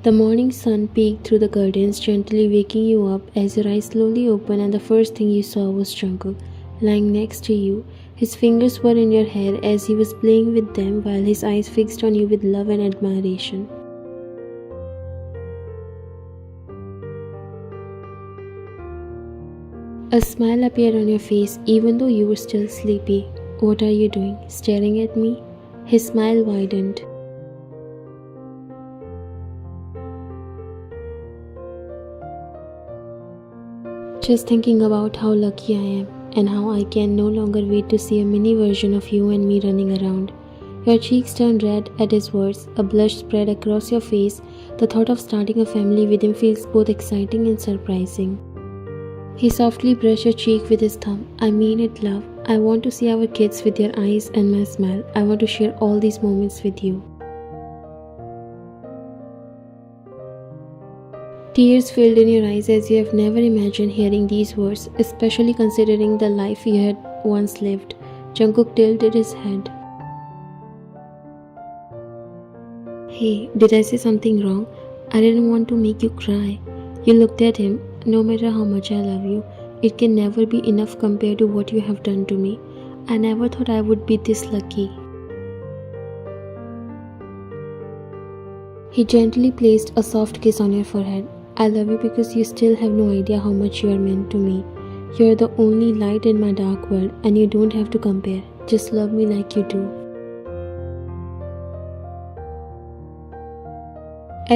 The morning sun peeked through the curtains, gently waking you up as your eyes slowly opened, and the first thing you saw was Jungkook lying next to you. His fingers were in your hair as he was playing with them while his eyes fixed on you with love and admiration. A smile appeared on your face even though you were still sleepy. "What are you doing? Staring at me?" His smile widened. "Just thinking about how lucky I am and how I can no longer wait to see a mini version of you and me running around." Your cheeks turned red at his words. A blush spread across your face. The thought of starting a family with him feels both exciting and surprising. He softly brushed your cheek with his thumb. "I mean it, love. I want to see our kids with your eyes and my smile. I want to share all these moments with you." Tears filled in your eyes as you have never imagined hearing these words, especially considering the life you had once lived. Jungkook tilted his head. "Hey, did I say something wrong? I didn't want to make you cry." You looked at him. "No matter how much I love you, it can never be enough compared to what you have done to me. I never thought I would be this lucky." He gently placed a soft kiss on your forehead. "I love you because you still have no idea how much you are meant to me. You are the only light in my dark world, and you don't have to compare. Just love me like you do."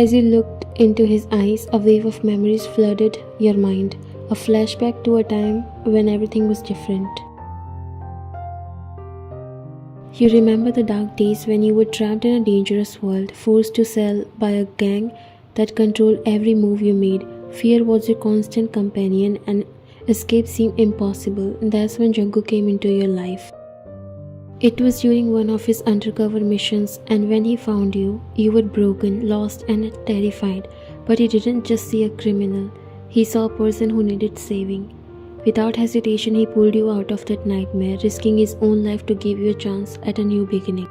As you looked into his eyes, a wave of memories flooded your mind, a flashback to a time when everything was different. You remember the dark days when you were trapped in a dangerous world, forced to sell by a gang that controlled every move you made. Fear was your constant companion and escape seemed impossible. That's when Jungkook came into your life. It was during one of his undercover missions, and when he found you, you were broken, lost and terrified. But he didn't just see a criminal. He saw a person who needed saving. Without hesitation, he pulled you out of that nightmare, risking his own life to give you a chance at a new beginning.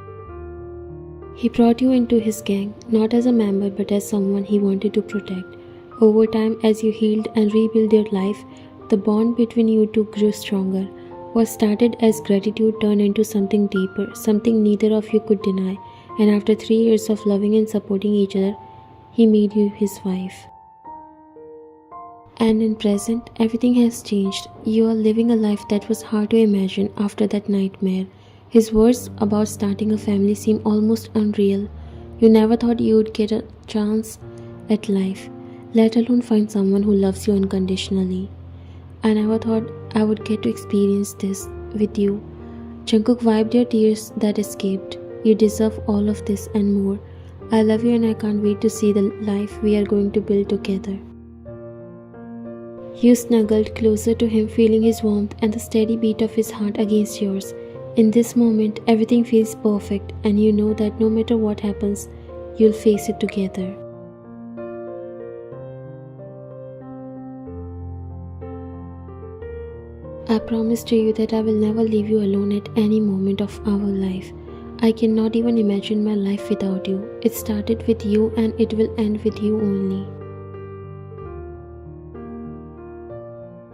He brought you into his gang, not as a member but as someone he wanted to protect. Over time, as you healed and rebuilt your life, the bond between you two grew stronger. What started as gratitude turned into something deeper, something neither of you could deny, and after 3 years of loving and supporting each other, he made you his wife. And in present, everything has changed. You are living a life that was hard to imagine after that nightmare. His words about starting a family seem almost unreal. You never thought you would get a chance at life, let alone find someone who loves you unconditionally. I never thought I would get to experience this with you. Jungkook wiped your tears that escaped. You deserve all of this and more. I love you and I can't wait to see the life we are going to build together. You snuggled closer to him, feeling his warmth and the steady beat of his heart against yours. In this moment, everything feels perfect, and you know that no matter what happens, you'll face it together. I promise to you that I will never leave you alone at any moment of our life. I cannot even imagine my life without you. It started with you and it will end with you only.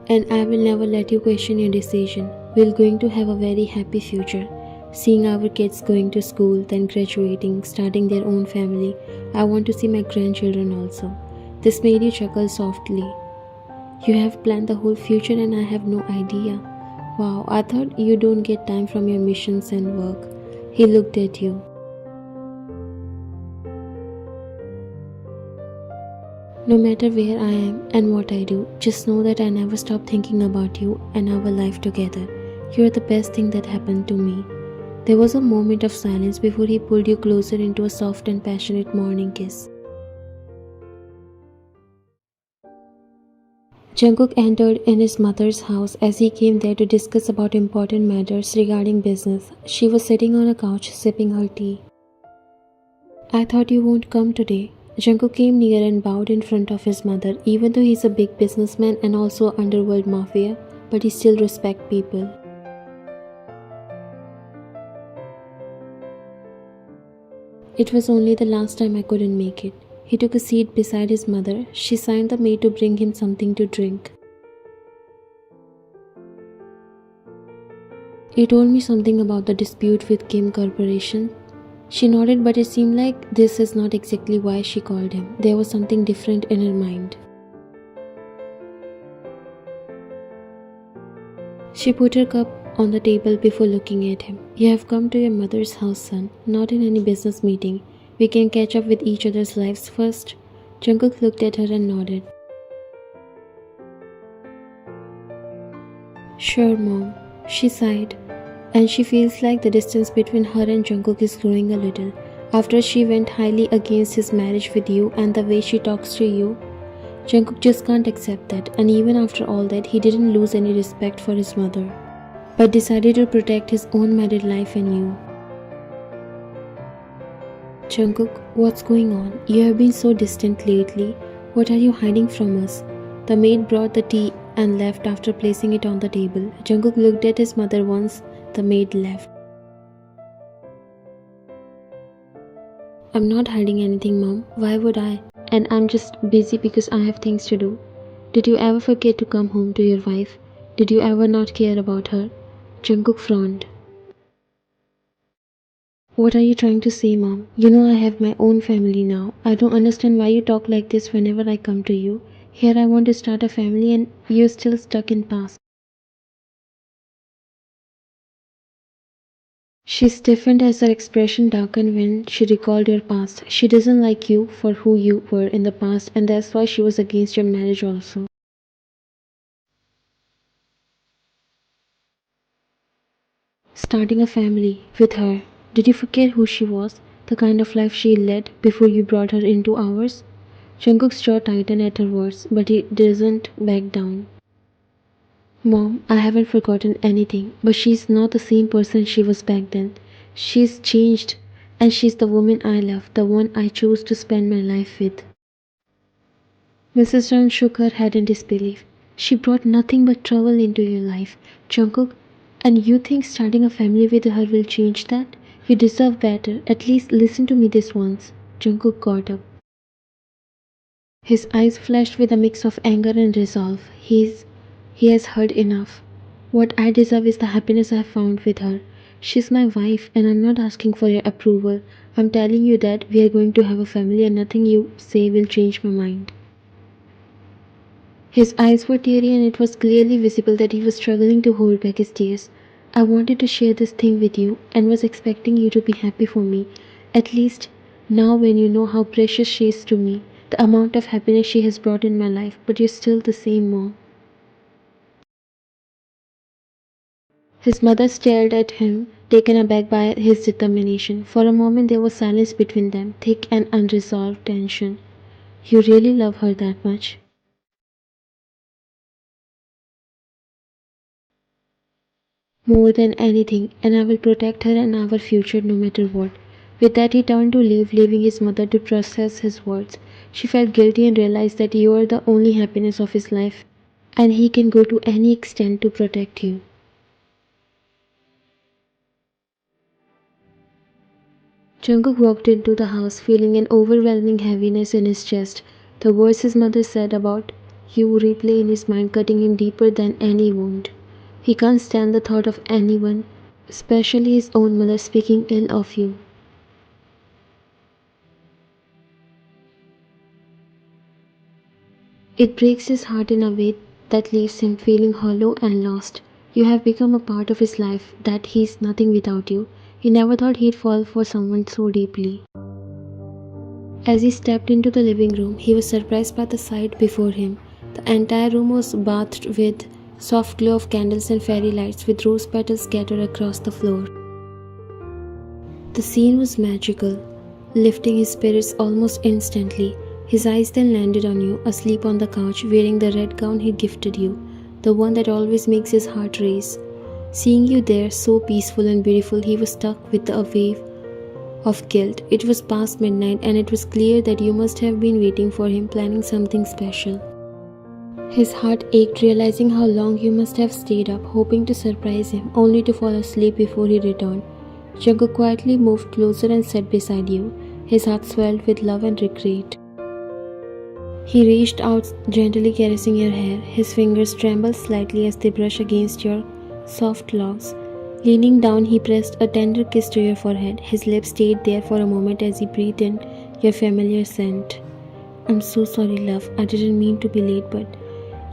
And I will never let you question your decision. We're going to have a very happy future. Seeing our kids going to school, then graduating, starting their own family. I want to see my grandchildren also. This made you chuckle softly. You have planned the whole future and I have no idea. Wow, I thought you don't get time from your missions and work. He looked at you. No matter where I am and what I do, just know that I never stop thinking about you and our life together. You are the best thing that happened to me. There was a moment of silence before he pulled you closer into a soft and passionate morning kiss. Jungkook entered in his mother's house as he came there to discuss about important matters regarding business. She was sitting on a couch sipping her tea. "I thought you won't come today." Jungkook came near and bowed in front of his mother. Even though he's a big businessman and also underworld mafia, but he still respects people. "It was only the last time I couldn't make it." He took a seat beside his mother. She signed the maid to bring him something to drink. He told me something about the dispute with Kim Corporation. She nodded, but it seemed like this is not exactly why she called him. There was something different in her mind. She put her cup on the table before looking at him. You have come to your mother's house, son, not in any business meeting. We can catch up with each other's lives first. Jungkook looked at her and nodded. Sure, Mom. She sighed, and she feels like the distance between her and Jungkook is growing a little. After she went highly against his marriage with you and the way she talks to you, Jungkook just can't accept that, and even after all that, he didn't lose any respect for his mother, but decided to protect his own married life and you. Jungkook, what's going on? You have been so distant lately. What are you hiding from us? The maid brought the tea and left after placing it on the table. Jungkook looked at his mother once the maid left. I'm not hiding anything, Mom. Why would I? And I'm just busy because I have things to do. Did you ever forget to come home to your wife? Did you ever not care about her? Jungkook frowned. What are you trying to say, Mom? You know I have my own family now. I don't understand why you talk like this whenever I come to you. Here I want to start a family and you're still stuck in past. She stiffened as her expression darkened when she recalled your past. She doesn't like you for who you were in the past, and that's why she was against your marriage also. Starting a family with her. Did you forget who she was? The kind of life she led before you brought her into ours? Jungkook's jaw tightened at her words, but he doesn't back down. Mom, I haven't forgotten anything, but she's not the same person she was back then. She's changed, and she's the woman I love, the one I chose to spend my life with. Mrs. Jeon shook her head in disbelief. She brought nothing but trouble into your life, Jungkook, and you think starting a family with her will change that? You deserve better. At least listen to me this once. Jungkook got up. His eyes flashed with a mix of anger and resolve. He has heard enough. What I deserve is the happiness I have found with her. She's my wife and I'm not asking for your approval. I'm telling you that we are going to have a family and nothing you say will change my mind. His eyes were teary and it was clearly visible that he was struggling to hold back his tears. I wanted to share this thing with you and was expecting you to be happy for me. At least now when you know how precious she is to me, the amount of happiness she has brought in my life, but you're still the same, Mom. His mother stared at him, taken aback by his determination. For a moment there was silence between them, thick and unresolved tension. You really love her that much? More than anything, and I will protect her and our future no matter what. With that he turned to leave, leaving his mother to process his words. She felt guilty and realized that you are the only happiness of his life, and he can go to any extent to protect you. Jungkook walked into the house feeling an overwhelming heaviness in his chest. The words his mother said about you replay in his mind, cutting him deeper than any wound. He can't stand the thought of anyone, especially his own mother, speaking ill of you. It breaks his heart in a way that leaves him feeling hollow and lost. You have become a part of his life that he's nothing without you. He never thought he'd fall for someone so deeply. As he stepped into the living room, he was surprised by the sight before him. The entire room was bathed with soft glow of candles and fairy lights with rose petals scattered across the floor. The scene was magical, lifting his spirits almost instantly. His eyes then landed on you, asleep on the couch, wearing the red gown he'd gifted you, the one that always makes his heart race. Seeing you there, so peaceful and beautiful, he was struck with a wave of guilt. It was past midnight, and it was clear that you must have been waiting for him, planning something special. His heart ached, realizing how long you must have stayed up, hoping to surprise him, only to fall asleep before he returned. Jungkook quietly moved closer and sat beside you. His heart swelled with love and regret. He reached out, gently caressing your hair. His fingers trembled slightly as they brushed against your soft locks. Leaning down, he pressed a tender kiss to your forehead. His lips stayed there for a moment as he breathed in your familiar scent. I'm so sorry, love. I didn't mean to be late, but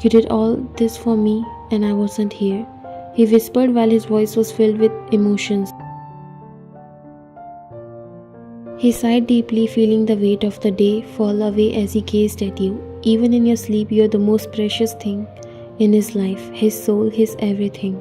you did all this for me and I wasn't here. He whispered while his voice was filled with emotions. He sighed deeply, feeling the weight of the day fall away as he gazed at you. Even in your sleep, you are the most precious thing in his life, his soul, his everything.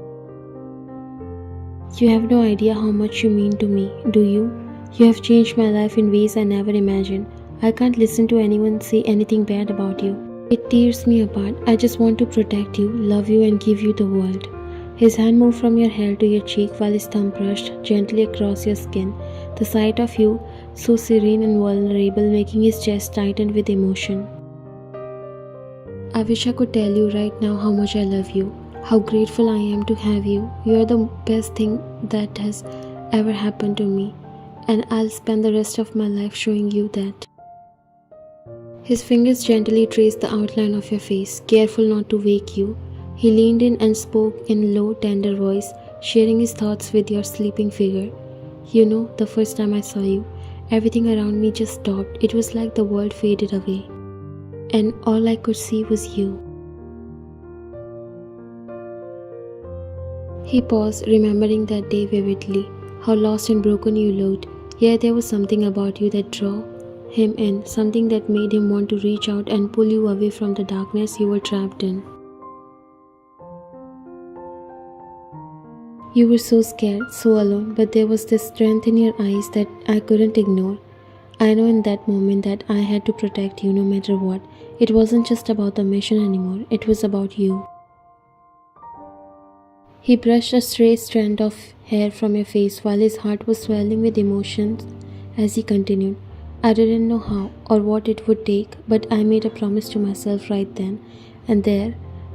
You have no idea how much you mean to me, do you? You have changed my life in ways I never imagined. I can't listen to anyone say anything bad about you. It tears me apart. I just want to protect you, love you, and give you the world. His hand moved from your hair to your cheek while his thumb brushed gently across your skin. The sight of you, so serene and vulnerable, making his chest tighten with emotion. I wish I could tell you right now how much I love you, how grateful I am to have you. You are the best thing that has ever happened to me, and I'll spend the rest of my life showing you that. His fingers gently traced the outline of your face, careful not to wake you. He leaned in and spoke in low, tender voice, sharing his thoughts with your sleeping figure. You know, the first time I saw you, everything around me just stopped. It was like the world faded away, and all I could see was you. He paused, remembering that day vividly, how lost and broken you looked. Yet there was something about you that drew him in, something that made him want to reach out and pull you away from the darkness you were trapped in. You were so scared, so alone, but there was this strength in your eyes that I couldn't ignore. I know in that moment that I had to protect you no matter what. It wasn't just about the mission anymore, it was about you. He brushed a stray strand of hair from your face while his heart was swelling with emotions as he continued. I didn't know how or what it would take, but I made a promise to myself right then and there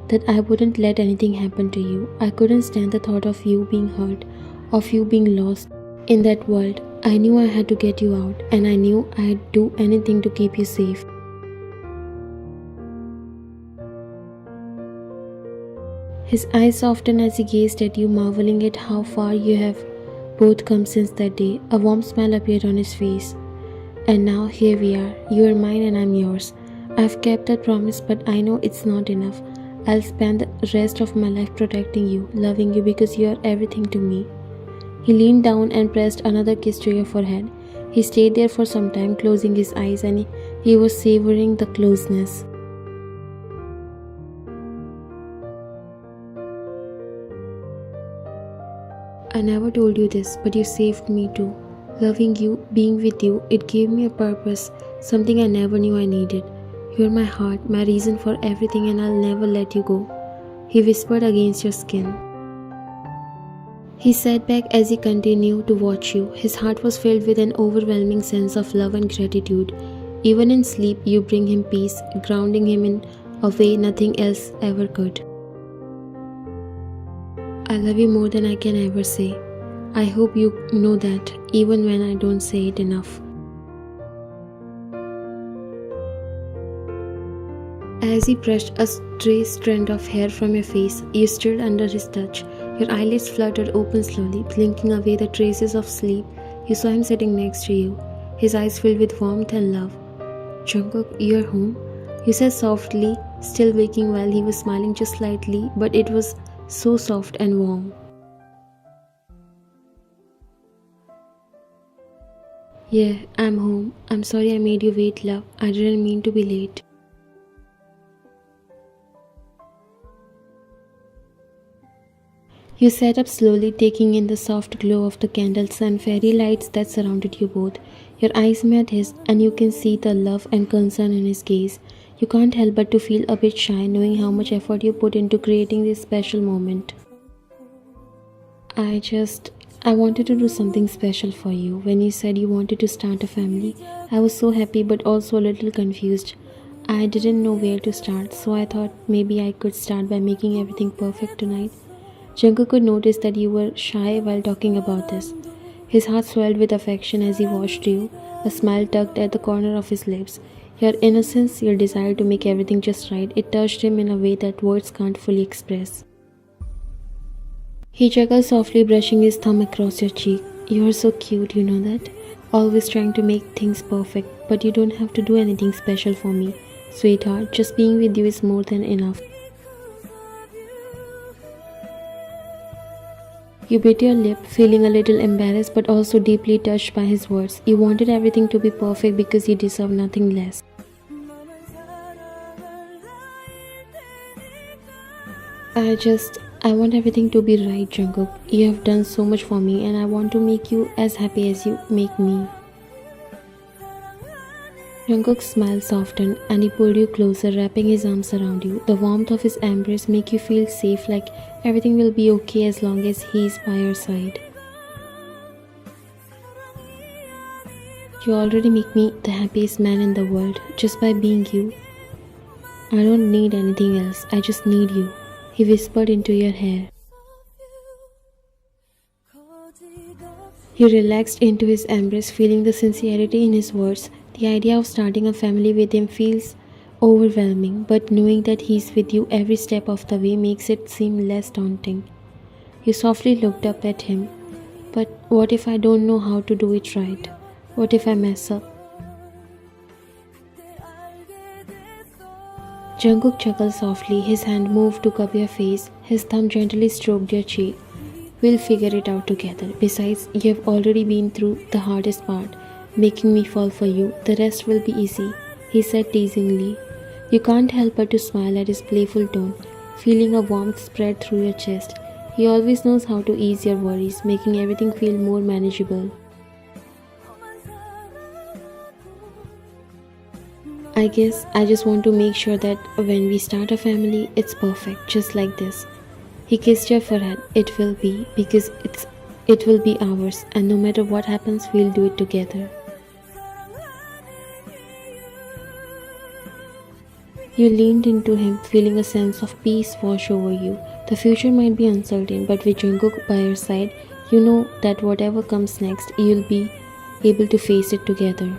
that I wouldn't let anything happen to you. I couldn't stand the thought of you being hurt, of you being lost in that world. I knew I had to get you out, and I knew I'd do anything to keep you safe. His eyes softened as he gazed at you, marveling at how far you have both come since that day. A warm smile appeared on his face. And now here we are. You are mine and I'm yours. I've kept that promise, but I know it's not enough. I'll spend the rest of my life protecting you, loving you because you are everything to me. He leaned down and pressed another kiss to your forehead. He stayed there for some time, closing his eyes, and he was savoring the closeness. I never told you this, but you saved me too. Loving you, being with you, it gave me a purpose, something I never knew I needed. You're my heart, my reason for everything, and I'll never let you go. He whispered against your skin. He sat back as he continued to watch you. His heart was filled with an overwhelming sense of love and gratitude. Even in sleep, you bring him peace, grounding him in a way nothing else ever could. I love you more than I can ever say. I hope you know that, even when I don't say it enough. As he brushed a stray strand of hair from your face, you stirred under his touch. Your eyelids fluttered open slowly, blinking away the traces of sleep. You saw him sitting next to you, his eyes filled with warmth and love. "Jungkook, you're home?" you said softly, still waking while he was smiling just slightly, but it was so soft and warm. "Yeah, I'm home. I'm sorry I made you wait, love. I didn't mean to be late." You sat up slowly, taking in the soft glow of the candles and fairy lights that surrounded you both. Your eyes met his, and you can see the love and concern in his gaze. You can't help but to feel a bit shy, knowing how much effort you put into creating this special moment. I wanted to do something special for you. When you said you wanted to start a family, I was so happy but also a little confused. I didn't know where to start, so I thought maybe I could start by making everything perfect tonight. Jungkook could notice that you were shy while talking about this. His heart swelled with affection as he watched you, a smile tugged at the corner of his lips. Your innocence, your desire to make everything just right, it touched him in a way that words can't fully express. He chuckled softly, brushing his thumb across your cheek. You're so cute, you know that? Always trying to make things perfect, but you don't have to do anything special for me. Sweetheart, just being with you is more than enough. You bit your lip, feeling a little embarrassed but also deeply touched by his words. You wanted everything to be perfect because you deserve nothing less. I want everything to be right, Jungkook. You have done so much for me and I want to make you as happy as you make me. Jungkook's smile softened and he pulled you closer, wrapping his arms around you. The warmth of his embrace make you feel safe, like everything will be okay as long as he is by your side. You already make me the happiest man in the world just by being you. I don't need anything else, I just need you. He whispered into your hair. You relaxed into his embrace, feeling the sincerity in his words. The idea of starting a family with him feels overwhelming, but knowing that he's with you every step of the way makes it seem less daunting. You softly looked up at him. But what if I don't know how to do it right? What if I mess up? Jungkook chuckled softly, his hand moved to cup your face, his thumb gently stroked your cheek. We'll figure it out together. Besides, you have already been through the hardest part, making me fall for you. The rest will be easy, he said teasingly. You can't help but to smile at his playful tone, feeling a warmth spread through your chest. He always knows how to ease your worries, making everything feel more manageable. I guess I just want to make sure that when we start a family, it's perfect, just like this. He kissed your forehead. It will be, because it will be ours, and no matter what happens, we'll do it together. You leaned into him, feeling a sense of peace wash over you. The future might be uncertain, but with Jungkook by your side, you know that whatever comes next, you'll be able to face it together.